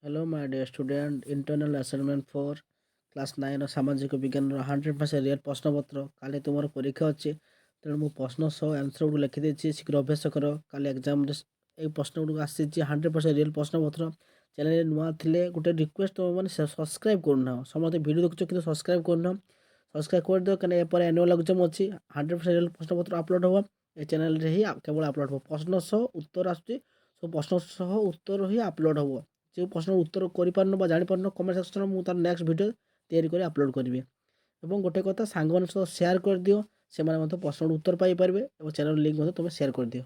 Hello, my dear student. Internal assignment for class 9 ସାମାଜିକ ବିଜ୍ଞାନର 100% real ପ୍ରଶ୍ନପତ୍ର। କାଲି ତୁମର ପରୀକ୍ଷା ଅଛି, ତେଣୁ ମୁଁ ପ୍ରଶ୍ନ ସହ ଆନ୍ସର ଗୁଡ଼ିକୁ ଲେଖିଦେଇଛି। ଶୀଘ୍ର ଅଭ୍ୟାସ କର। କାଲି ଏକ୍ଜାମରେ ଏଇ ପ୍ରଶ୍ନ ଗୁଡ଼ିକ ଆସିଛି 100% ରିଅଲ୍ ପ୍ରଶ୍ନପତ୍ର। ଚ୍ୟାନେଲରେ ନୂଆ ଥିଲେ ଗୋଟେ ରିକ୍ୱେଷ୍ଟ, ତୁମମାନେ ସବସ୍କ୍ରାଇବ୍ କରୁନାହ। ସମସ୍ତେ ଭିଡ଼ିଓ ଦେଖୁଛ କିନ୍ତୁ ସବସ୍କ୍ରାଇବ୍ କରୁନାହ। ସବସ୍କ୍ରାଇବ୍ କରିଦିଅ, କାହିଁକିନା ଏପରେ ଆନୁଆଲ୍ ଏକ୍ଜାମ୍ ଅଛି। 100% ରିଅଲ୍ ପ୍ରଶ୍ନପତ୍ର ଅପଲୋଡ଼ ହେବ। ଏ ଚ୍ୟାନେଲରେ ହିଁ କେବଳ ଅପଲୋଡ଼ ହେବ। ପ୍ରଶ୍ନ ସହ ଉତ୍ତର ଆସୁଛି, ସବୁ ପ୍ରଶ୍ନ ସହ ଉତ୍ତର ହିଁ ଅପଲୋଡ଼ ହେବ। ଯେଉଁ ପ୍ରଶ୍ନର ଉତ୍ତର କରିପାରୁନ ବା ଜାଣିପାରୁନ, କମେଣ୍ଟ ସେକ୍ସନରେ ମୁଁ ତାର ନେକ୍ସଟ ଭିଡ଼ିଓ ତିଆରି କରି ଅପଲୋଡ଼ କରିବି। ଏବଂ ଗୋଟେ କଥା, ସାଙ୍ଗମାନଙ୍କ ସହ ସେୟାର କରିଦିଅ, ସେମାନେ ମଧ୍ୟ ପ୍ରଶ୍ନର ଉତ୍ତର ପାଇପାରିବେ ଏବଂ ଚ୍ୟାନେଲ ଲିଙ୍କ ମଧ୍ୟ ତୁମେ ସେୟାର କରିଦିଅ।